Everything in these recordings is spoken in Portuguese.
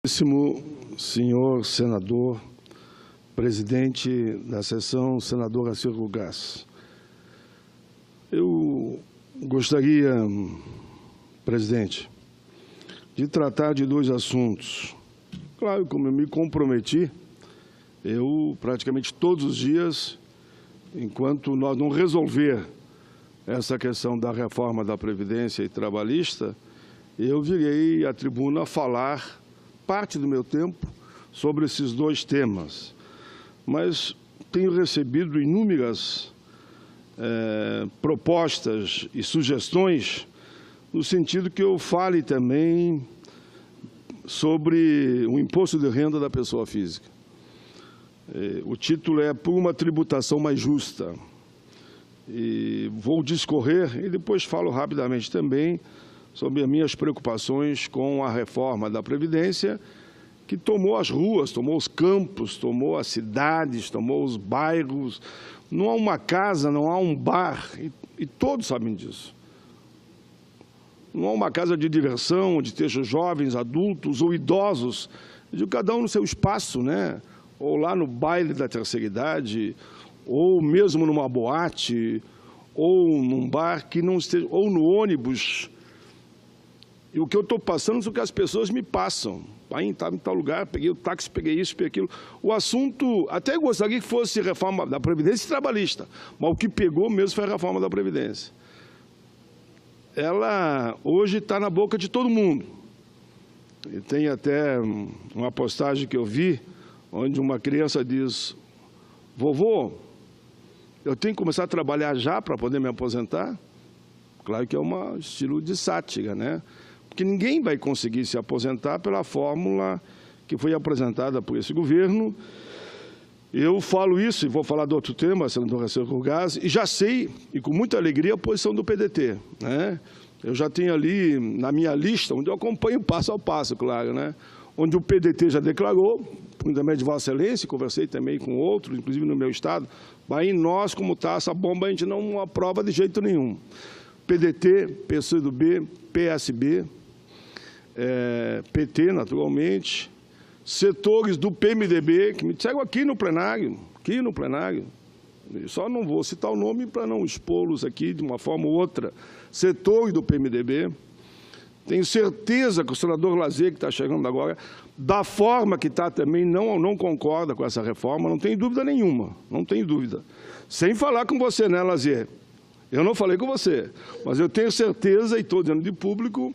Senhor senador, presidente da sessão, senador Acir Gás. Eu gostaria, presidente, de tratar de dois assuntos. Claro, como eu me comprometi, eu praticamente todos os dias, enquanto nós não resolver essa questão da reforma da Previdência e trabalhista, eu virei à tribuna falar parte do meu tempo sobre esses dois temas. Mas tenho recebido inúmeras propostas e sugestões no sentido que eu fale também sobre o imposto de renda da pessoa física. O título é Por uma tributação mais justa. E vou discorrer e depois falo rapidamente também sobre as minhas preocupações com a reforma da Previdência, que tomou as ruas, tomou os campos, tomou as cidades, tomou os bairros. Não há uma casa, não há um bar, e todos sabem disso. Não há uma casa de diversão, onde estejam jovens, adultos ou idosos, de cada um no seu espaço, né? Ou lá no baile da terceira idade, ou mesmo numa boate, ou num bar que não esteja, ou no ônibus. E o que eu estou passando é o que as pessoas me passam. Aí estava em tal lugar, peguei o táxi, peguei isso, peguei aquilo. O assunto, até gostaria que fosse reforma da Previdência trabalhista, mas o que pegou mesmo foi a reforma da Previdência. Ela hoje está na boca de todo mundo. E tem até uma postagem que eu vi, onde uma criança diz: vovô, eu tenho que começar a trabalhar já para poder me aposentar? Claro que é um estilo de sátira, né? Porque ninguém vai conseguir se aposentar pela fórmula que foi apresentada por esse governo. Eu falo isso, e vou falar de outro tema, senador Acir Gás, e já sei, e com muita alegria, a posição do PDT, né? Eu já tenho ali na minha lista, onde eu acompanho passo a passo, claro, né? Onde o PDT já declarou, por intermédio de Vossa Excelência, conversei também com outros, inclusive no meu estado, mas em nós, como está essa bomba, a gente não aprova de jeito nenhum. PDT, PCdoB, PSB, PT, naturalmente, setores do PMDB, que me disseram aqui no plenário, eu só não vou citar o nome para não expô-los aqui de uma forma ou outra, setores do PMDB. Tenho certeza que o senador Lazier, que está chegando agora, da forma que está também, não concorda com essa reforma, não tem dúvida nenhuma, não tem dúvida. Sem falar com você, né, Lazier? Eu não falei com você, mas eu tenho certeza, e estou dizendo de público,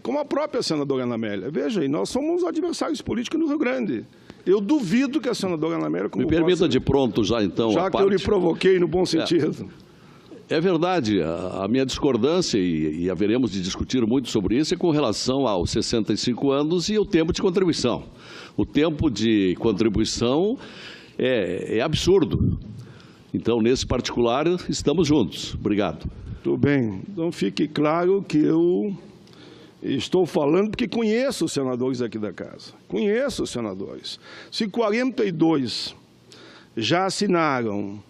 como a própria senadora Ana Amélia. Veja, nós somos adversários políticos no Rio Grande. Eu duvido que a senadora Ana Amélia... Me permita de pronto já, então, já que eu lhe provoquei no bom sentido. É verdade, a minha discordância, e haveremos de discutir muito sobre isso, é com relação aos 65 anos e o tempo de contribuição. O tempo de contribuição é absurdo. Então, nesse particular, estamos juntos. Obrigado. Tudo bem. Então, fique claro que eu estou falando porque conheço os senadores aqui da casa. Conheço os senadores. Se 42 já assinaram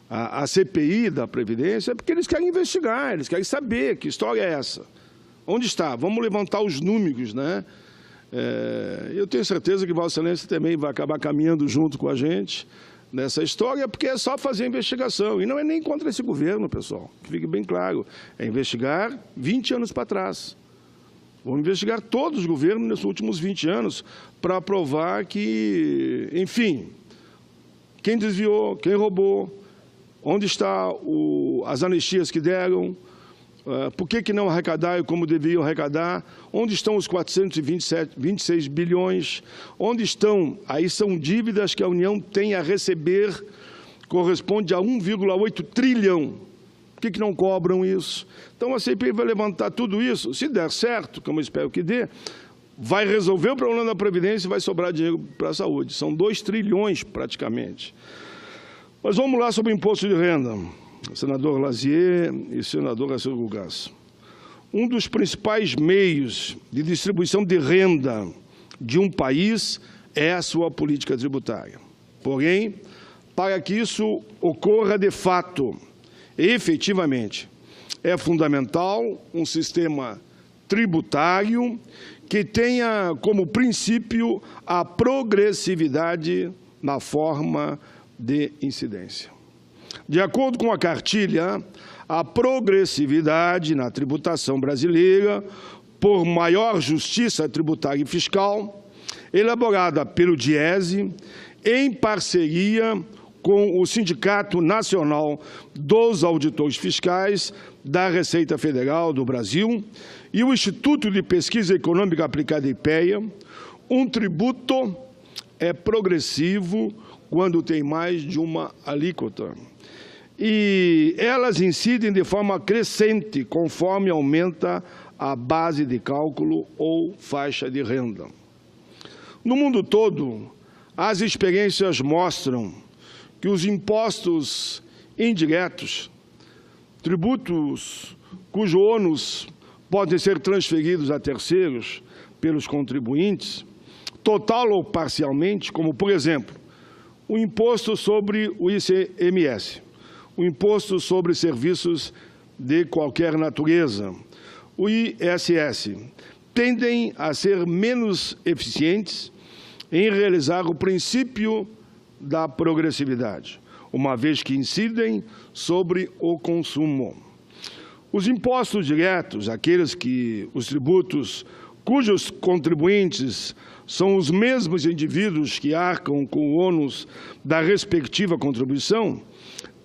a CPI da Previdência, é porque eles querem investigar, eles querem saber que história é essa. Onde está? Vamos levantar os números, né? Eu tenho certeza que Vossa Excelência também vai acabar caminhando junto com a gente nessa história, porque é só fazer a investigação. E não é nem contra esse governo, pessoal, que fique bem claro. É investigar 20 anos para trás. Vamos investigar todos os governos nesses últimos 20 anos para provar que, enfim, quem desviou, quem roubou, onde estão as anistias que deram, por que não arrecadaram como deviam arrecadar, onde estão os 426 bilhões, onde estão, aí são dívidas que a União tem a receber, corresponde a 1,8 trilhão. Por que não cobram isso? Então, a CPI vai levantar tudo isso. Se der certo, como eu espero que dê, vai resolver o problema da Previdência e vai sobrar dinheiro para a saúde. São 2 trilhões, praticamente. Mas vamos lá sobre o imposto de renda. Senador Lazier e senador Acir Gás. Um dos principais meios de distribuição de renda de um país é a sua política tributária. Porém, para que isso ocorra de fato, efetivamente, é fundamental um sistema tributário que tenha como princípio a progressividade na forma de incidência. De acordo com a cartilha, a progressividade na tributação brasileira, por maior justiça tributária e fiscal, elaborada pelo DIESE, em parceria com o Sindicato Nacional dos Auditores Fiscais da Receita Federal do Brasil e o Instituto de Pesquisa Econômica Aplicada IPEA, um tributo é progressivo quando tem mais de uma alíquota. E elas incidem de forma crescente conforme aumenta a base de cálculo ou faixa de renda. No mundo todo, as experiências mostram que os impostos indiretos, tributos cujo ônus podem ser transferidos a terceiros pelos contribuintes, total ou parcialmente, como, por exemplo, o imposto sobre o ICMS, o imposto sobre serviços de qualquer natureza, o ISS, tendem a ser menos eficientes em realizar o princípio da progressividade, uma vez que incidem sobre o consumo. Os impostos diretos, os tributos cujos contribuintes são os mesmos indivíduos que arcam com o ônus da respectiva contribuição,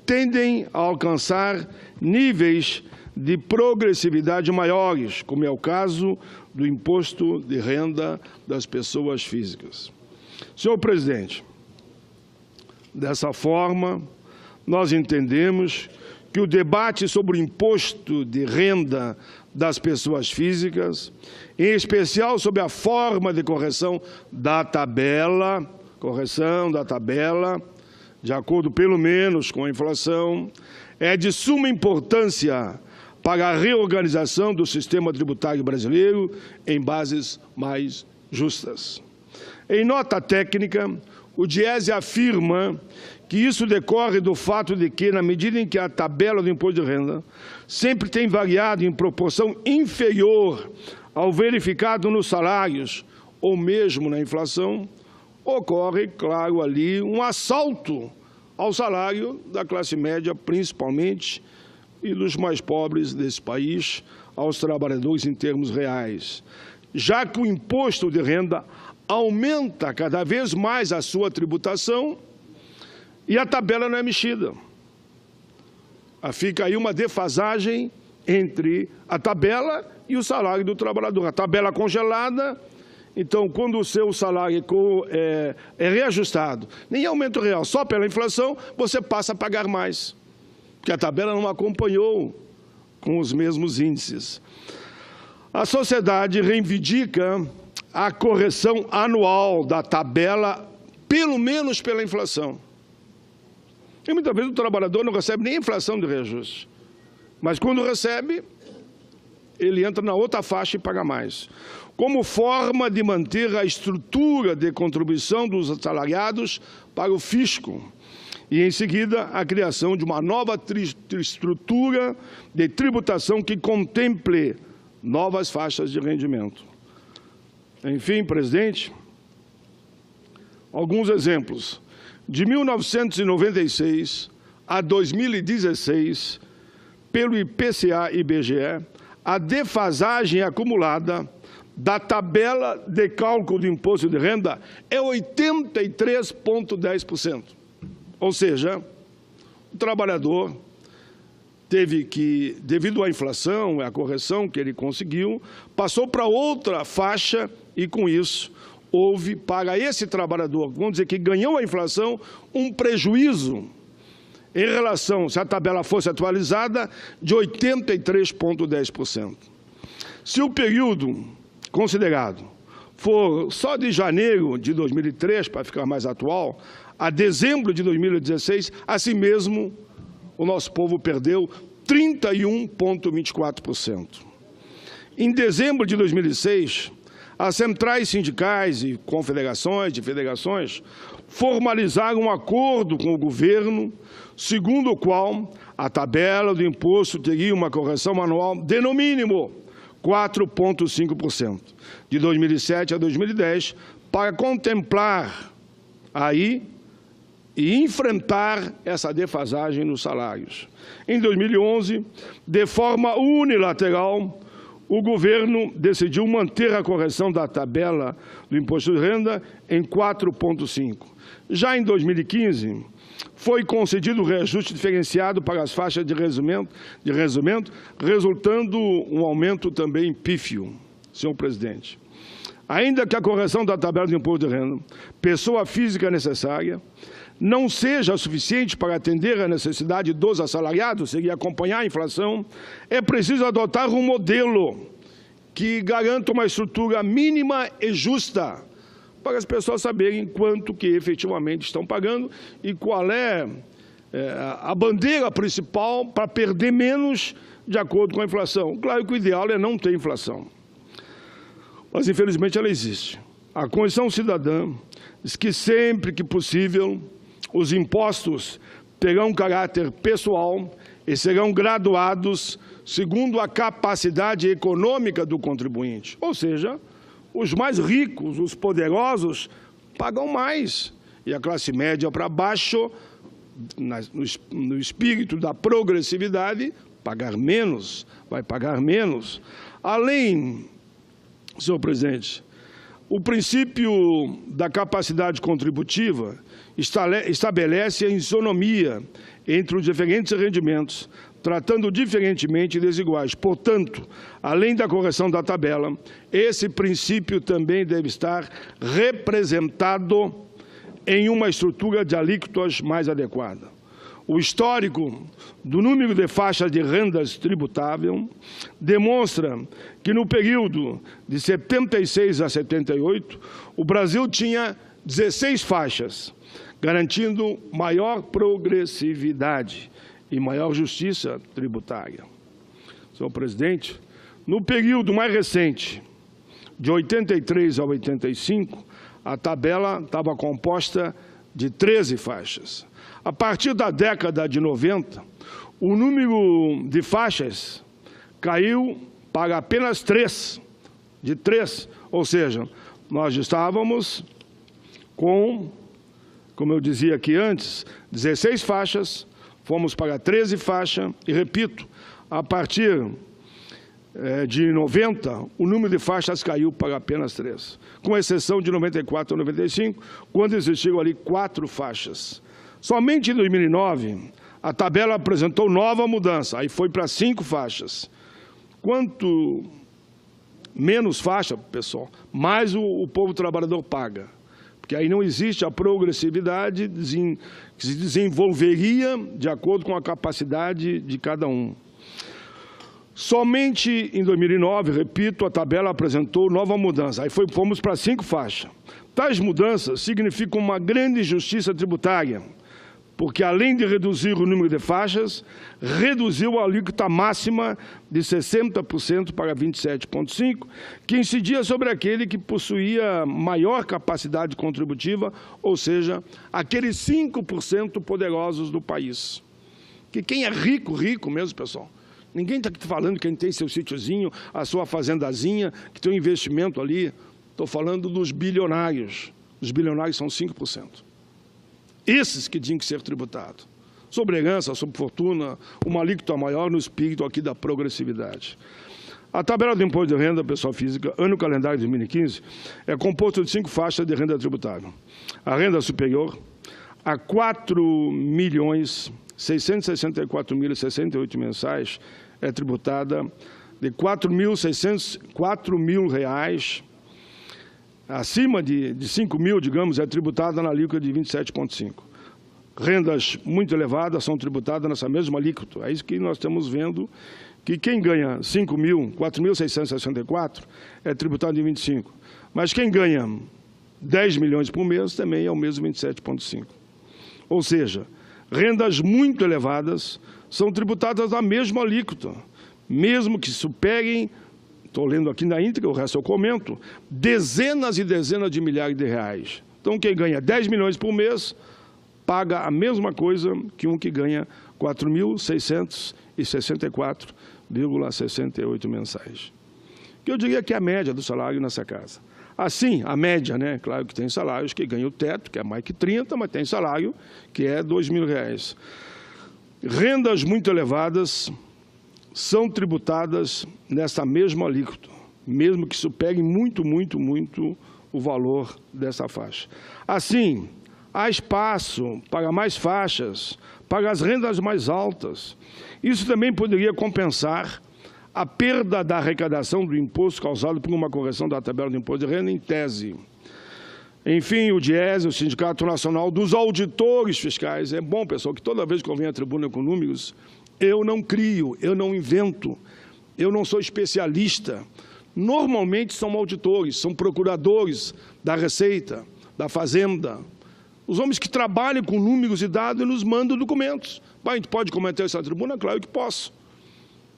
tendem a alcançar níveis de progressividade maiores, como é o caso do imposto de renda das pessoas físicas. Senhor presidente, dessa forma, nós entendemos que o debate sobre o imposto de renda das pessoas físicas, em especial sobre a forma de correção da tabela, de acordo pelo menos com a inflação, é de suma importância para a reorganização do sistema tributário brasileiro em bases mais justas. Em nota técnica, o DIESE afirma que isso decorre do fato de que, na medida em que a tabela do imposto de renda sempre tem variado em proporção inferior ao verificado nos salários ou mesmo na inflação, ocorre, claro, ali um assalto ao salário da classe média, principalmente, e dos mais pobres desse país, aos trabalhadores em termos reais, já que o imposto de renda aumenta cada vez mais a sua tributação e a tabela não é mexida. Fica aí uma defasagem entre a tabela e o salário do trabalhador. A tabela congelada, então, quando o seu salário é reajustado, nem aumento real, só pela inflação, você passa a pagar mais, porque a tabela não acompanhou com os mesmos índices. A sociedade reivindica a correção anual da tabela, pelo menos pela inflação. E muitas vezes o trabalhador não recebe nem a inflação de reajuste, mas quando recebe, ele entra na outra faixa e paga mais. Como forma de manter a estrutura de contribuição dos assalariados para o fisco e, em seguida, a criação de uma nova estrutura de tributação que contemple novas faixas de rendimento. Enfim, presidente, alguns exemplos. De 1996 a 2016, pelo IPCA e IBGE, a defasagem acumulada da tabela de cálculo do imposto de renda é 83,10%. Ou seja, o trabalhador teve que, devido à inflação, a correção que ele conseguiu, passou para outra faixa e, com isso, houve para esse trabalhador, vamos dizer que ganhou a inflação, um prejuízo em relação, se a tabela fosse atualizada, de 83,10%. Se o período considerado for só de janeiro de 2003, para ficar mais atual, a dezembro de 2016, assim mesmo, o nosso povo perdeu 31,24%. Em dezembro de 2006, as centrais sindicais e confederações de federações formalizaram um acordo com o governo, segundo o qual a tabela do imposto teria uma correção anual de, no mínimo, 4,5%, de 2007 a 2010, para contemplar aí e enfrentar essa defasagem nos salários. Em 2011, de forma unilateral, o governo decidiu manter a correção da tabela do imposto de renda em 4,5%. Já em 2015, foi concedido o reajuste diferenciado para as faixas de resumento, resultando um aumento também pífio, senhor presidente. Ainda que a correção da tabela do imposto de renda, pessoa física necessária, não seja suficiente para atender a necessidade dos assalariados, seria acompanhar a inflação, é preciso adotar um modelo que garanta uma estrutura mínima e justa para as pessoas saberem quanto que efetivamente estão pagando e qual é a bandeira principal para perder menos de acordo com a inflação. Claro que o ideal é não ter inflação, mas infelizmente ela existe. A Constituição Cidadã diz que sempre que possível os impostos terão caráter pessoal e serão graduados segundo a capacidade econômica do contribuinte. Ou seja, os mais ricos, os poderosos, pagam mais. E a classe média para baixo, no espírito da progressividade, pagar menos, vai pagar menos. Além, senhor presidente, o princípio da capacidade contributiva estabelece a isonomia entre os diferentes rendimentos, tratando diferentemente desiguais. Portanto, além da correção da tabela, esse princípio também deve estar representado em uma estrutura de alíquotas mais adequada. O histórico do número de faixas de rendas tributável demonstra que no período de 76 a 78, o Brasil tinha 16 faixas, garantindo maior progressividade e maior justiça tributária. Senhor presidente, no período mais recente, de 83 a 85, a tabela estava composta de 13 faixas. A partir da década de 90, o número de faixas caiu para apenas 3, de 3, ou seja, nós estávamos com, como eu dizia aqui antes, 16 faixas, fomos para 13 faixas, e repito, a partir de 90, o número de faixas caiu para apenas 3, com exceção de 94 a 95, quando existiam ali 4 faixas. Somente em 2009, a tabela apresentou nova mudança, aí foi para 5 faixas. Quanto menos faixa, pessoal, mais o povo trabalhador paga, porque aí não existe a progressividade que se desenvolveria de acordo com a capacidade de cada um. Somente em 2009, repito, a tabela apresentou nova mudança, aí fomos para 5 faixas. Tais mudanças significam uma grande justiça tributária, porque além de reduzir o número de faixas, reduziu a alíquota máxima de 60% para 27,5%, que incidia sobre aquele que possuía maior capacidade contributiva, ou seja, aqueles 5% poderosos do país. Que quem é rico, rico mesmo, pessoal. Ninguém está aqui falando quem tem seu sítiozinho, a sua fazendazinha, que tem um investimento ali. Estou falando dos bilionários. Os bilionários são 5%. Esses que tinham que ser tributados. Sobre herança, sobre fortuna, uma alíquota maior no espírito aqui da progressividade. A tabela do imposto de renda pessoal física, ano calendário de 2015, é composta de 5 faixas de renda tributável. A renda superior a R$ 4.664.068 mensais é tributada de R$ 4.000 acima de 5 mil, digamos, é tributada na alíquota de 27,5. Rendas muito elevadas são tributadas nessa mesma alíquota. É isso que nós estamos vendo, que quem ganha 5 mil, 4.664, é tributado em 25. Mas quem ganha 10 milhões por mês também é o mesmo 27,5. Ou seja, rendas muito elevadas são tributadas na mesma alíquota, mesmo que superem, estou lendo aqui na íntegra, o resto eu comento, dezenas e dezenas de milhares de reais. Então, quem ganha 10 milhões por mês, paga a mesma coisa que um que ganha 4.664,68 mensais. que eu diria que é a média do salário nessa casa. Assim, a média, né? Claro que tem salários que ganham o teto, que é mais que 30, mas tem salário que é R$2.000. Rendas muito elevadas são tributadas nessa mesma alíquota, mesmo que supere muito o valor dessa faixa. Assim, há espaço para mais faixas, para as rendas mais altas. Isso também poderia compensar a perda da arrecadação do imposto causado por uma correção da tabela do imposto de renda em tese. Enfim, o DIESE, o Sindicato Nacional dos Auditores Fiscais, é bom, pessoal, que toda vez que eu venho à tribuna com números, eu não crio, eu não invento, eu não sou especialista. Normalmente são auditores, são procuradores da Receita, da Fazenda, os homens que trabalham com números e dados e nos mandam documentos. A gente pode comentar essa tribuna? Claro que posso.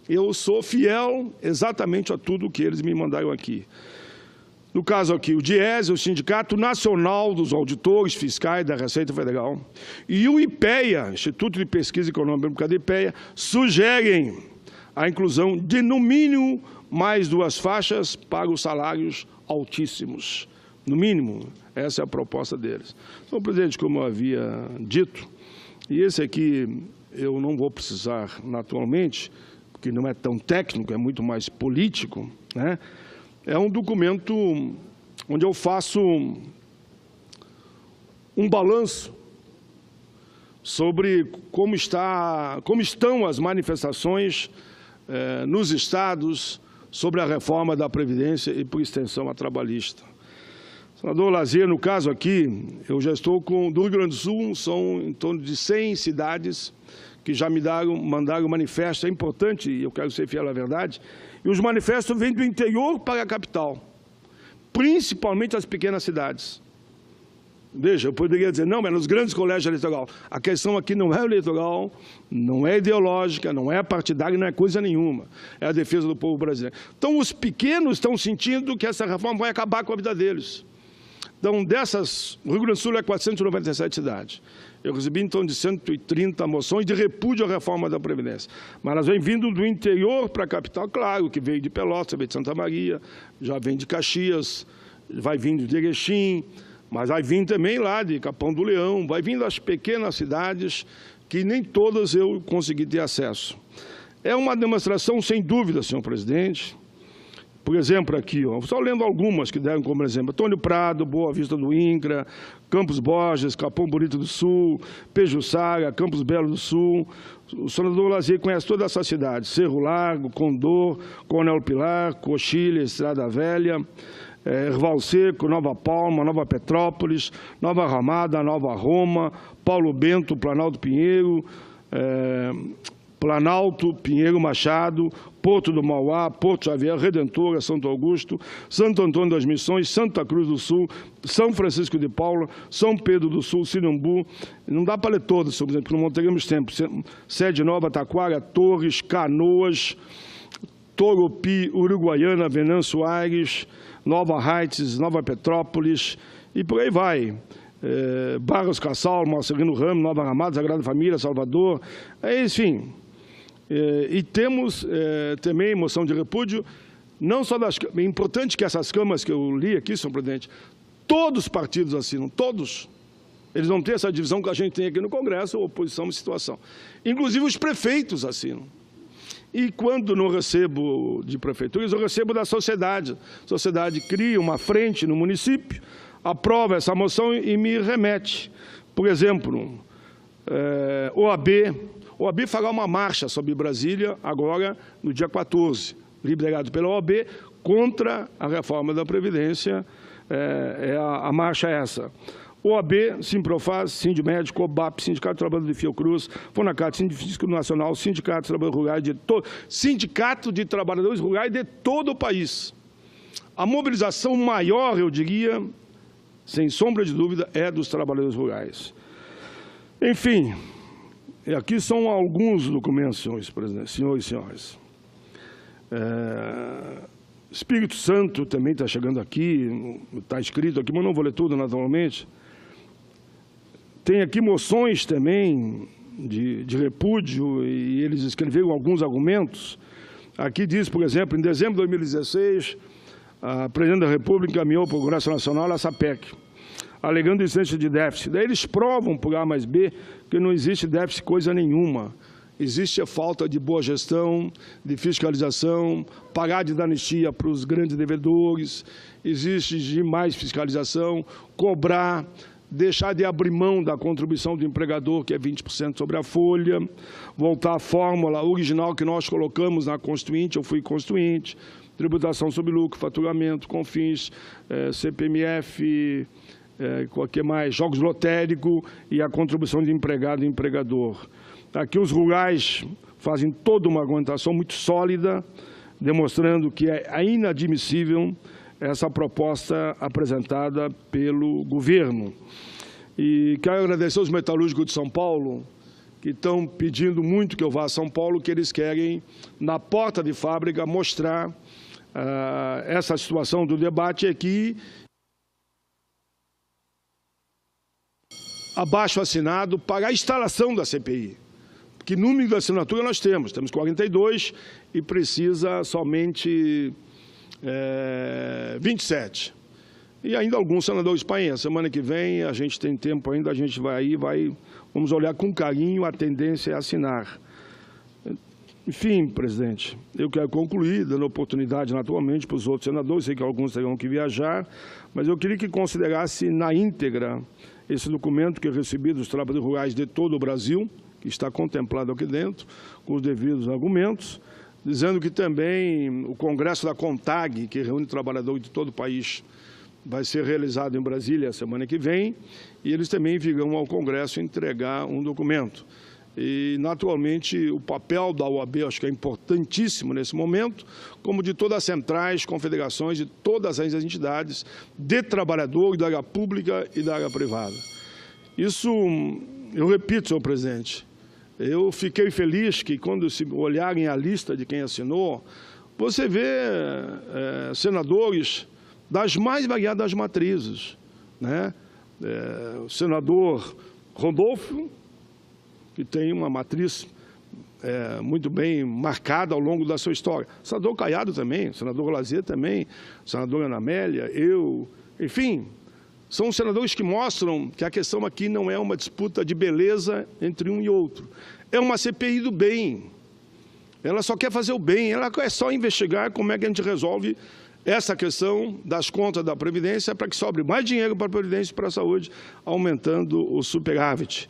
Eu sou fiel exatamente a tudo que eles me mandaram aqui. No caso aqui, o DIESE, o Sindicato Nacional dos Auditores Fiscais da Receita Federal, e o IPEA, Instituto de Pesquisa Econômica do IPEA, sugerem a inclusão de, no mínimo, mais 2 faixas para os salários altíssimos. No mínimo, essa é a proposta deles. Então, presidente, como eu havia dito, e esse aqui eu não vou precisar naturalmente, porque não é tão técnico, é muito mais político, né? É um documento onde eu faço um balanço sobre como estão as manifestações nos estados sobre a reforma da Previdência e, por extensão, a trabalhista. Senador Lazier, no caso aqui, eu já estou do Rio Grande do Sul, são em torno de 100 cidades que já mandaram manifesto. É importante, e eu quero ser fiel à verdade, e os manifestos vêm do interior para a capital, principalmente as pequenas cidades. Veja, eu poderia dizer, não, mas nos grandes colégios eleitorais. A questão aqui não é eleitoral, não é ideológica, não é partidária, não é coisa nenhuma. É a defesa do povo brasileiro. Então, os pequenos estão sentindo que essa reforma vai acabar com a vida deles. Então, dessas, o Rio Grande do Sul é 497 cidades. Eu recebi, então, de 130 moções de repúdio à reforma da Previdência. Mas elas vêm vindo do interior para a capital, claro, que veio de Pelotas, veio de Santa Maria, já vem de Caxias, vai vindo de Erechim, mas vai vir também lá de Capão do Leão, vai vindo das pequenas cidades que nem todas eu consegui ter acesso. É uma demonstração, sem dúvida, senhor presidente. Por exemplo, aqui, ó, só lendo algumas que deram como exemplo. Antônio Prado, Boa Vista do INCRA, Campos Borges, Capão Bonito do Sul, Pejuçara, Campos Belo do Sul. O senador Lazier conhece toda essa cidade. Cerro Largo, Condor, Coronel Pilar, Coxilha, Estrada Velha, Erval Seco, Nova Palma, Nova Petrópolis, Nova Ramada, Nova Roma, Paulo Bento, Planalto Pinheiro, Planalto, Pinheiro Machado, Porto do Mauá, Porto Xavier, Redentora, Santo Augusto, Santo Antônio das Missões, Santa Cruz do Sul, São Francisco de Paula, São Pedro do Sul, Sinambu. Não dá para ler todas, por exemplo, não teremos tempo. Sede Nova, Taquara, Torres, Canoas, Toropi, Uruguaiana, Venâncio Aires, Nova Heights, Nova Petrópolis e por aí vai. Barros Cassal, Marcelino Ramos, Nova Ramada, Sagrada Família, Salvador, enfim. E temos também moção de repúdio, não só das... É importante que essas câmaras que eu li aqui, senhor presidente, todos os partidos assinam, todos. Eles não têm essa divisão que a gente tem aqui no Congresso, oposição e situação. Inclusive os prefeitos assinam. E quando não recebo de prefeituras, eu recebo da sociedade. A sociedade cria uma frente no município, aprova essa moção e me remete. Por exemplo, OAB fará uma marcha sobre Brasília agora no dia 14, liderado pela OAB, contra a reforma da Previdência. A marcha é essa. OAB, Simprofaz, Sindmed, COBAP, Sindicato de Trabalhadores de Fiocruz, Fonacat, Sindicato Nacional, Sindicato de Trabalhadores Rurais, Sindicato de Trabalhadores Rurais de todo o país. A mobilização maior, eu diria, sem sombra de dúvida, é dos trabalhadores rurais. Enfim, aqui são alguns documentos, senhores e senhores. Espírito Santo também está chegando aqui, está escrito aqui, mas não vou ler tudo naturalmente. Tem aqui moções também de repúdio, e eles escreveram alguns argumentos. Aqui diz, por exemplo, em dezembro de 2016, a Presidente da República encaminhou para o Congresso Nacional essa PEC, alegando existência de déficit. Daí eles provam por A mais B que não existe déficit coisa nenhuma. Existe a falta de boa gestão, de fiscalização, pagar de dar anistia para os grandes devedores, existe de mais fiscalização, cobrar, deixar de abrir mão da contribuição do empregador, que é 20% sobre a folha, voltar à fórmula original que nós colocamos na Constituinte, eu fui Constituinte, tributação sobre lucro, faturamento, CONFINS, CPMF, o que mais? Jogos lotéricos e a contribuição de empregado e empregador. Aqui os rurais fazem toda uma argumentação muito sólida, demonstrando que é inadmissível essa proposta apresentada pelo governo. E quero agradecer aos metalúrgicos de São Paulo, que estão pedindo muito que eu vá a São Paulo, que eles querem, na porta de fábrica, mostrar essa situação do debate aqui. Abaixo assinado para a instalação da CPI. Que número de assinatura nós temos? Temos 42 e precisa somente 27. E ainda alguns senadores painhas. Semana que vem a gente tem tempo ainda, a gente vai aí, vamos olhar com carinho, a tendência é assinar. Enfim, presidente, eu quero concluir, dando oportunidade naturalmente para os outros senadores, sei que alguns terão que viajar, mas eu queria que considerasse na íntegra esse documento que eu recebi dos trabalhadores rurais de todo o Brasil, que está contemplado aqui dentro, com os devidos argumentos, dizendo que também o Congresso da CONTAG, que reúne trabalhadores de todo o país, vai ser realizado em Brasília a semana que vem, e eles também virão ao Congresso entregar um documento. E, naturalmente, o papel da OAB acho que é importantíssimo nesse momento, como de todas as centrais, confederações, de todas as entidades de trabalhadores da área pública e da área privada. Isso, eu repito, senhor presidente, eu fiquei feliz que, quando se olharem a lista de quem assinou, você vê senadores das mais variadas matrizes, né? O senador Randolfo, que tem uma matriz muito bem marcada ao longo da sua história. O senador Caiado também, o senador Lazier também, a senadora Ana Amélia, eu, enfim, são senadores que mostram que a questão aqui não é uma disputa de beleza entre um e outro. É uma CPI do bem. Ela só quer fazer o bem, ela quer só investigar como é que a gente resolve essa questão das contas da Previdência para que sobre mais dinheiro para a Previdência e para a saúde, aumentando o superávit.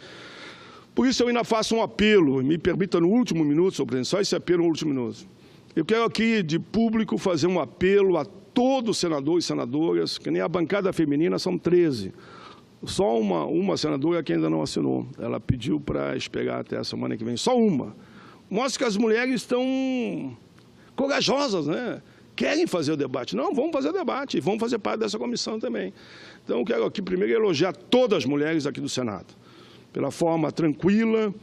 Por isso, eu ainda faço um apelo, me permita no último minuto, senhor presidente, só esse apelo no último minuto. Eu quero aqui, de público, fazer um apelo a todos os senadores e senadoras, que nem a bancada feminina são 13. Só uma senadora que ainda não assinou. Ela pediu para esperar até a semana que vem. Só uma. Mostra que as mulheres estão corajosas, né? Querem fazer o debate. Não, vamos fazer o debate e vamos fazer parte dessa comissão também. Então, eu quero aqui primeiro elogiar todas as mulheres aqui do Senado, pela forma tranquila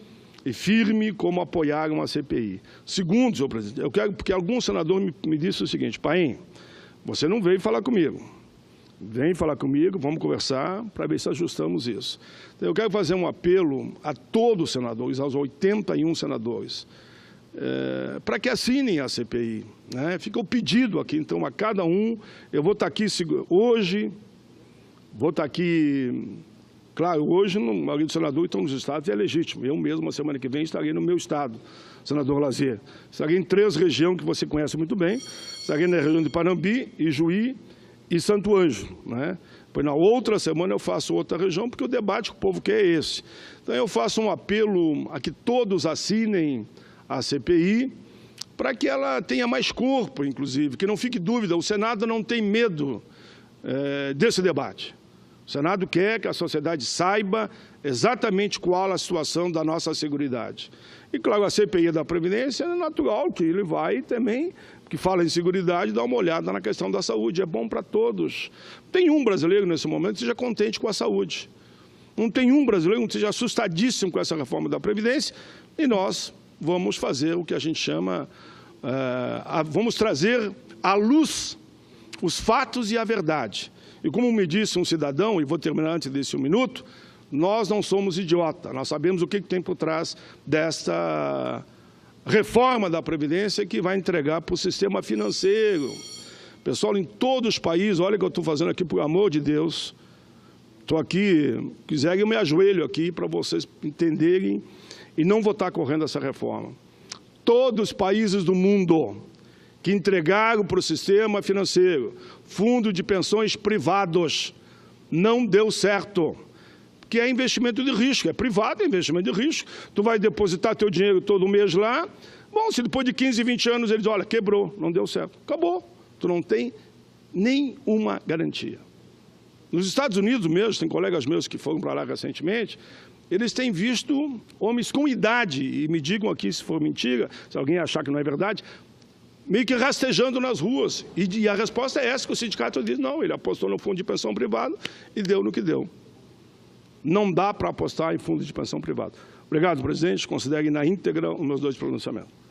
e firme como apoiaram a CPI. Segundo, senhor presidente, eu quero, porque algum senador me disse o seguinte: Paim, você não veio falar comigo. Vem falar comigo, vamos conversar para ver se ajustamos isso. Então, eu quero fazer um apelo a todos os senadores, aos 81 senadores, para que assinem a CPI. Né? Fica o pedido aqui, então, a cada um. Eu vou estar aqui hoje, vou estar aqui. Claro, hoje, a maioria dos senadores estão nos estados e é legítimo. Eu mesmo, na semana que vem, estarei no meu estado, senador Lazier. Estarei em 3 regiões que você conhece muito bem. Estarei na região de Panambi, Ijuí e Santo Ângelo. Né? Pois na outra semana eu faço outra região, porque o debate que o povo quer é esse. Então, eu faço um apelo a que todos assinem a CPI, para que ela tenha mais corpo, inclusive, que não fique dúvida, o Senado não tem medo desse debate. O Senado quer que a sociedade saiba exatamente qual a situação da nossa seguridade. E, claro, a CPI da Previdência é natural que ele vai também, que fala em seguridade, dar uma olhada na questão da saúde. É bom para todos. Tem um brasileiro, nesse momento, que seja contente com a saúde. Não tem um brasileiro que seja assustadíssimo com essa reforma da Previdência, e nós vamos fazer o que a gente chama, vamos trazer à luz os fatos e a verdade. E como me disse um cidadão, e vou terminar antes desse 1 minuto, nós não somos idiotas, nós sabemos o que tem por trás desta reforma da Previdência que vai entregar para o sistema financeiro. Pessoal, em todos os países, olha o que eu estou fazendo aqui, por amor de Deus. Estou aqui, quiserem eu me ajoelho aqui para vocês entenderem e não vou estar correndo essa reforma. Todos os países do mundo que entregaram para o sistema financeiro fundo de pensões privados, não deu certo. Porque é investimento de risco, é privado, é investimento de risco. Tu vai depositar teu dinheiro todo mês lá. Bom, se depois de 15, 20 anos eles olha, quebrou, não deu certo. Acabou. Tu não tem nenhuma garantia. Nos Estados Unidos mesmo, tem colegas meus que foram para lá recentemente, eles têm visto homens com idade, e me digam aqui se for mentira, se alguém achar que não é verdade, meio que rastejando nas ruas. E a resposta é essa, que o sindicato diz, não, ele apostou no fundo de pensão privado e deu no que deu. Não dá para apostar em fundo de pensão privado. Obrigado, presidente. Considere na íntegra os meus 2 pronunciamentos.